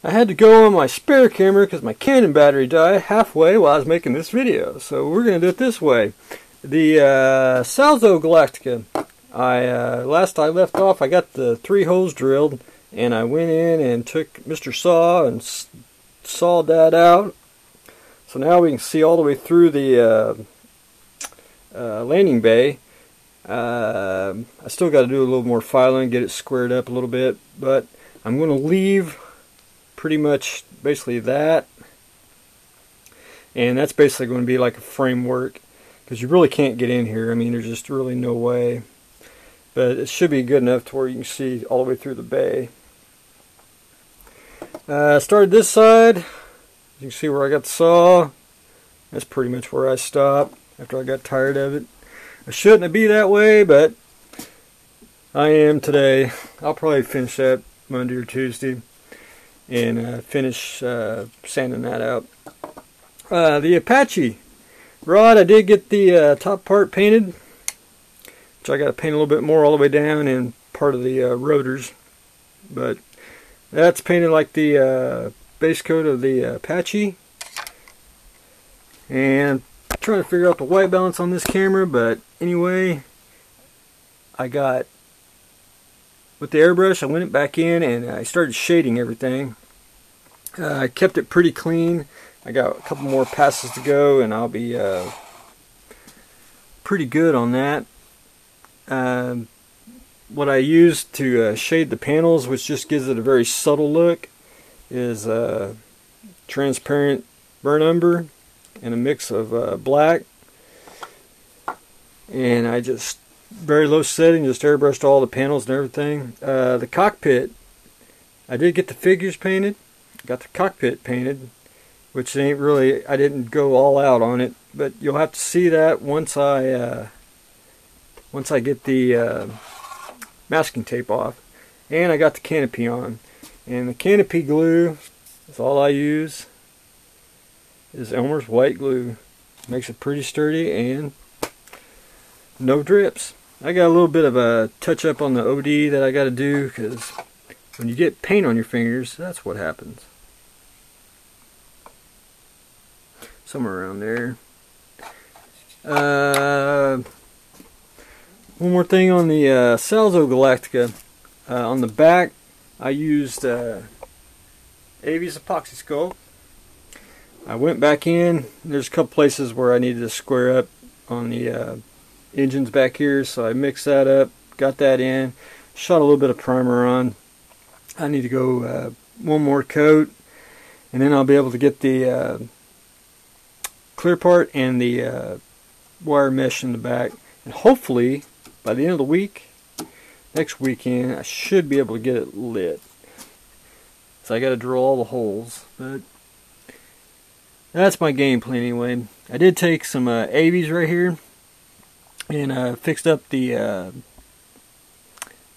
I had to go on my spare camera because my Canon battery died halfway while I was making this video. So we're going to do it this way. The Salzo Galactica. Last I left off, I got the 3 holes drilled, and I went in and took Mr. Saw and sawed that out. So now we can see all the way through the landing bay. I still got to do a little more filing, get it squared up a little bit, but I'm going to leave pretty much basically that, and that's basically going to be like a framework because you really can't get in here. I mean, there's just really no way, but it should be good enough to where you can see all the way through the bay. Started this side. You can see where I got the saw. That's pretty much where I stopped after I got tired of it. I shouldn't be that way, but I am today. I'll probably finish that Monday or Tuesday and finish sanding that out. The Apache rod, I did get the top part painted, which I got to paint a little bit more all the way down and part of the rotors, but that's painted like the base coat of the Apache. And I'm trying to figure out the white balance on this camera, but anyway, I got with the airbrush, I went back in and I started shading everything. I kept it pretty clean. I got a couple more passes to go and I'll be pretty good on that. What I used to shade the panels, which just gives it a very subtle look, is transparent burnt umber and a mix of black. And I just very low setting, just airbrushed all the panels and everything. The cockpit, I did get the figures painted, got the cockpit painted, which ain't really, I didn't go all out on it, but you'll have to see that once I get the masking tape off. And I got the canopy on, and the canopy glue is all I use. Is Elmer's white glue. Makes it pretty sturdy and no drips. I got a little bit of a touch up on the OD that I got to do, because when you get paint on your fingers, that's what happens. Somewhere around there. One more thing on the Salzo Galactica. On the back, I used AV's epoxy sculpt. I went back in. There's a couple places where I needed to square up on the engines back here, so I mixed that up, got that in, shot a little bit of primer on. I need to go one more coat, and then I'll be able to get the clear part and the wire mesh in the back, and hopefully by the end of the week, next weekend, I should be able to get it lit. So I got to drill all the holes, but that's my game plan anyway. I did take some AVs right here and fixed up the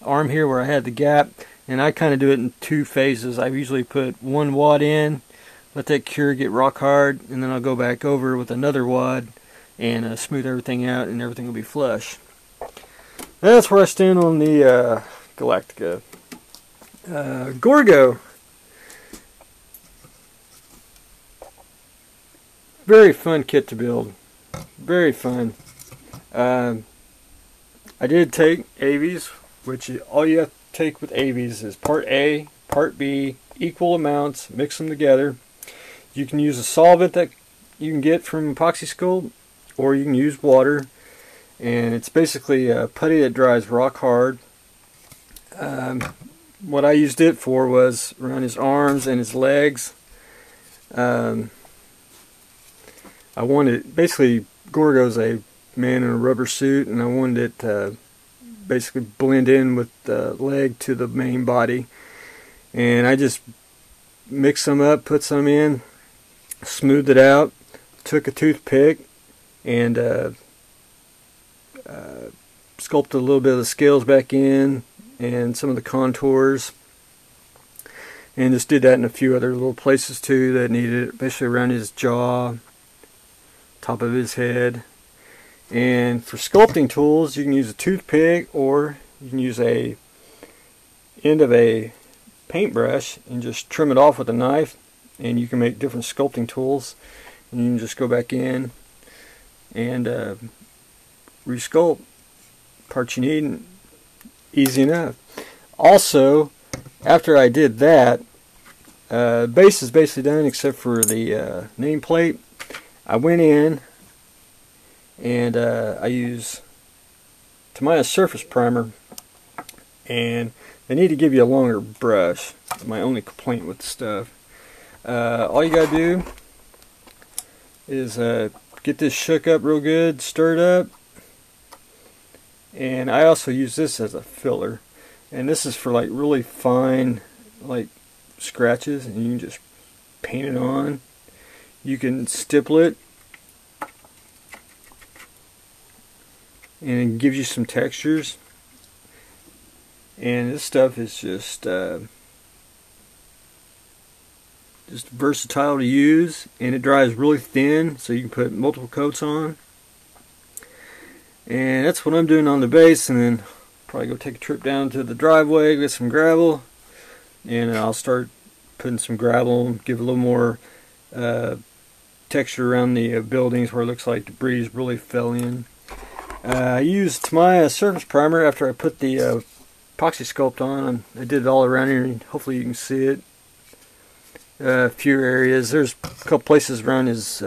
arm here where I had the gap, and I kind of do it in 2 phases. I usually put 1 wad in, let that cure, get rock hard, and then I'll go back over with another wad and smooth everything out, and everything will be flush. That's where I stand on the Galactica. Gorgo. Very fun kit to build. Very fun. I did take AVs, which all you have to take with AVs is part A, part B, equal amounts, mix them together. You can use a solvent that you can get from Epoxy Sculpt, or you can use water, and it's basically a putty that dries rock hard. What I used it for was around his arms and his legs. I wanted, basically, Gorgo's a man in a rubber suit, and I wanted it to basically blend in with the leg to the main body. And I just mixed some up, put some in, smoothed it out, took a toothpick, and sculpted a little bit of the scales back in, and some of the contours. And just did that in a few other little places too that needed it, especially around his jaw, top of his head. And for sculpting tools, you can use a toothpick, or you can use a end of a paintbrush and just trim it off with a knife, and you can make different sculpting tools, and you can just go back in and resculpt parts you need, and easy enough. Also, after I did that, base is basically done except for the nameplate. I went in and I use Tamiya surface primer, and they need to give you a longer brush. That's my only complaint with the stuff. All you gotta do is get this shook up real good, stir it up, and I also use this as a filler, and this is for like really fine like scratches, and you can just paint it on. You can stipple it, and it gives you some textures, and this stuff is just versatile to use, and it dries really thin, so you can put multiple coats on. And that's what I'm doing on the base, and then probably go take a trip down to the driveway, get some gravel, and I'll start putting some gravel, give a little more texture around the buildings where it looks like debris really fell in. I used Tamiya surface primer after I put the epoxy sculpt on. I did it all around here, and hopefully you can see it. A few areas. There's a couple places around his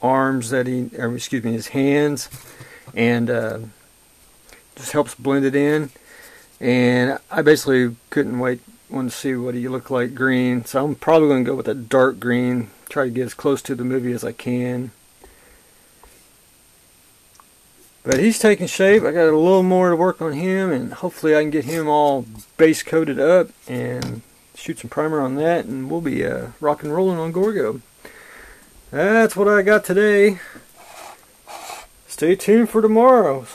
arms that his hands, and just helps blend it in. And I basically wanted to see what he looked like green, so I'm probably going to go with a dark green, try to get as close to the movie as I can. But he's taking shape. I got a little more to work on him, and hopefully I can get him all base coated up and shoot some primer on that, and we'll be rock and rolling on Gorgo. That's what I got today. Stay tuned for tomorrow.